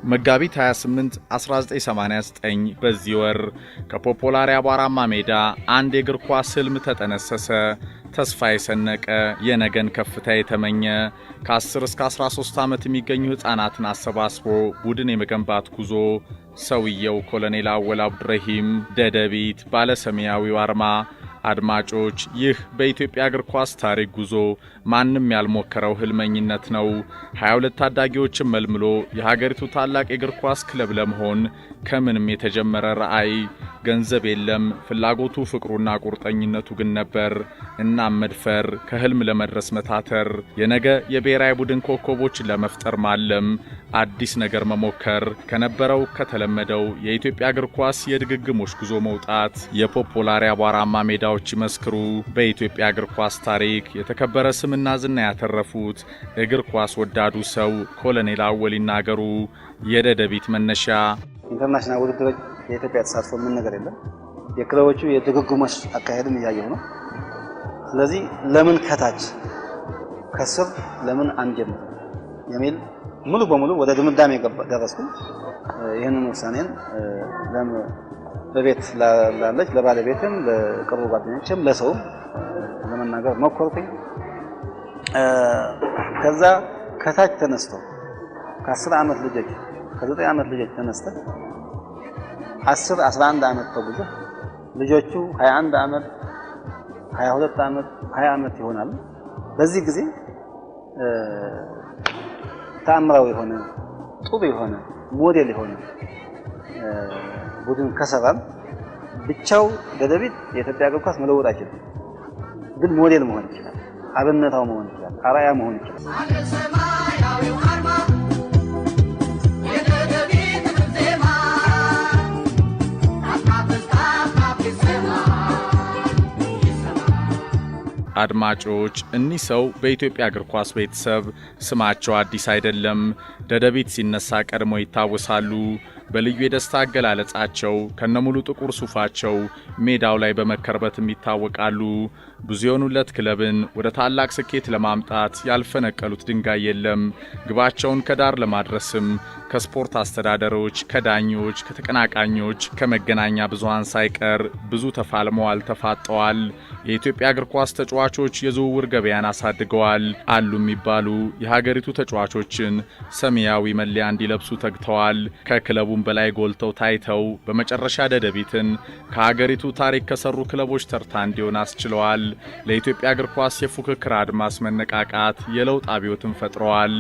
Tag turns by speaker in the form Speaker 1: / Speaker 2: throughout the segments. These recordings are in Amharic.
Speaker 1: መጋቢት 28 1989 በዚህ ወር ከፖፖላሪ አቧራማ ሜዳ አንድ የእግር ኳስ ህልም ተጠነሰሰ። ተስፋ የሰነቀ የነገን ከፍታ የተመኘ ከ10 እስከ 13 ዓመት የሚገኙ ህፃናትን አሰባስቦ ቡድን የመገንባት ጉዞ። ሰውየው ኮሎኔል አወል አብዱረሂም ደደቢት ባለሰማያዊው አርማ። አድማጮች ይህ በኢትዮጵያ እግር ኳስ ታሪክ ጉዞ ማንም ያልሞከረው ህልመኝነት ነው። 22 ታዳጊዎችን መልምሎ የሀገሪቱ ታላቅ የእግር ኳስ ክለብ ለመሆን ከምንም የተጀመረ ራዕይ። ገንዘብ የለም፣ ፍላጎቱ ፍቅሩና ቁርጠኝነቱ ግን ነበር። እናም መድፈር፣ ከህልም ለመድረስ መታተር፣ የነገ የብሔራዊ ቡድን ኮከቦችን ለመፍጠር ማለም፣ አዲስ ነገር መሞከር፣ ከነበረው ከተለመደው የኢትዮጵያ እግር ኳስ የድግግሞሽ ጉዞ መውጣት። የፖፖላሪ አቧራማ ሜዳዎች ይመስክሩ። በኢትዮጵያ እግር ኳስ ታሪክ የተከበረ ስምና ዝና ያተረፉት እግር ኳስ ወዳዱ ሰው ኮሎኔል አወል ይናገሩ። የደደቢት መነሻ
Speaker 2: ኢንተርናሽናል ውድድሮች የኢትዮጵያ ተሳትፎ ምን ነገር የለም። የክለቦቹ የድግግሞሽ አካሄድም እያየሁ ነው። ስለዚህ ለምን ከታች ከስር ለምን አንጀምር የሚል ሙሉ በሙሉ ወደ ድምዳሜ ደረስኩ። ይህንን ውሳኔን በቤት ላለች ለባለቤትም ለቅርብ ጓደኞችም ለሰውም ለመናገር ሞከርኩኝ። ከዛ ከታች ተነስቶ ከ10 ዓመት ልጆች ከ9 ዓመት ልጆች ተነስተን 10 11 ዓመት ተጉዞ ልጆቹ 21 ዓመት 22 ዓመት 20 ዓመት ይሆናሉ። በዚህ ጊዜ ታምራው የሆነ ጥሩ የሆነ ሞዴል የሆነ ቡድን ከሰራን ብቻው ደደቢት የኢትዮጵያ እግር ኳስ መለወጥ አይችልም። ግን ሞዴል መሆን ይችላል፣ አብነታው መሆን ይችላል፣ አርአያ መሆን ይችላል።
Speaker 1: አድማጮች እኒህ ሰው በኢትዮጵያ እግር ኳስ ቤተሰብ ስማቸው አዲስ አይደለም። ደደቢት ሲነሳ ቀድሞ ይታወሳሉ። በልዩ የደስታ አገላለጻቸው ከነሙሉ ጥቁር ሱፋቸው ሜዳው ላይ በመከርበትም ይታወቃሉ። ብዙ የሆኑለት ክለብን ወደ ታላቅ ስኬት ለማምጣት ያልፈነቀሉት ድንጋይ የለም። ግባቸውን ከዳር ለማድረስም ከስፖርት አስተዳደሮች፣ ከዳኞች፣ ከተቀናቃኞች፣ ከመገናኛ ብዙሃን ሳይቀር ብዙ ተፋልመዋል፣ ተፋጠዋል። የኢትዮጵያ እግር ኳስ ተጫዋቾች የዝውውር ገበያን አሳድገዋል። አሉ የሚባሉ የሀገሪቱ ተጫዋቾችን ሰማያዊ መለያ እንዲለብሱ ተግተዋል። ከክለቡም በላይ ጎልተው ታይተው በመጨረሻ ደደቢትን ከሀገሪቱ ታሪክ ከሰሩ ክለቦች ተርታ እንዲሆን አስችለዋል። ለኢትዮጵያ እግር ኳስ የፉክክር አድማስ መነቃቃት የለውጥ አብዮትን ፈጥረዋል።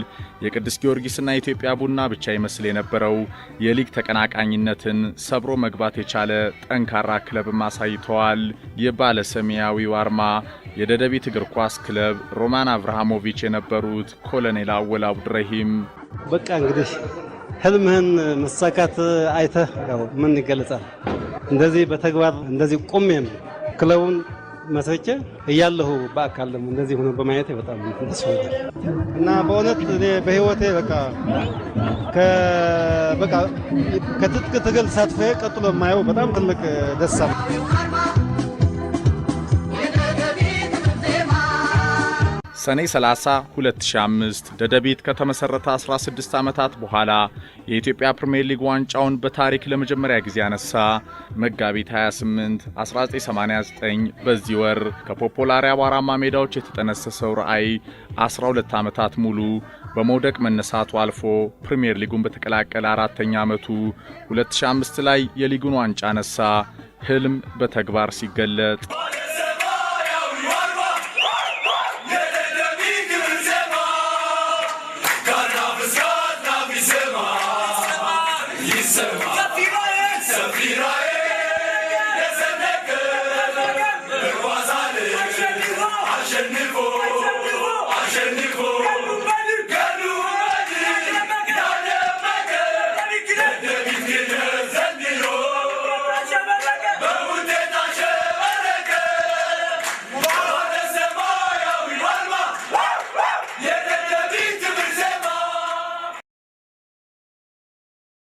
Speaker 1: የቅዱስ ጊዮርጊስና የኢትዮጵያ ቡና ብቻ ይመስል የነበረው የሊግ ተቀናቃኝነትን ሰብሮ መግባት የቻለ ጠንካራ ክለብም አሳይተዋል። የባለ ሰማያዊው አርማ የደደቢት እግር ኳስ ክለብ ሮማን አብርሃሞቪች የነበሩት ኮሎኔል አወል አብዱረሂም
Speaker 3: በቃ እንግዲህ ህልምህን መሳካት አይተህ ያው ምን ይገልጻል። እንደዚህ በተግባር እንደዚህ ቆሜም ክለቡን መስርቼ እያለሁ በአካል ደግሞ እንደዚህ ሆኖ በማየት በጣም ደስ ይላል እና በእውነት እኔ በህይወቴ በቃ ከትጥቅ ትግል ተሳትፎ ቀጥሎ የማየው በጣም ትልቅ ደስታ ነው።
Speaker 1: ሰኔ 30 2005 ደደቢት ከተመሰረተ 16 ዓመታት በኋላ የኢትዮጵያ ፕሪሚየር ሊግ ዋንጫውን በታሪክ ለመጀመሪያ ጊዜ ያነሳ። መጋቢት 28 1989 በዚህ ወር ከፖፖላሪ አቧራማ ሜዳዎች የተጠነሰሰው ራዕይ 12 ዓመታት ሙሉ በመውደቅ መነሳቱ አልፎ ፕሪሚየር ሊጉን በተቀላቀለ 4ኛ ዓመቱ 2005 ላይ የሊጉን ዋንጫ ነሳ። ህልም በተግባር ሲገለጥ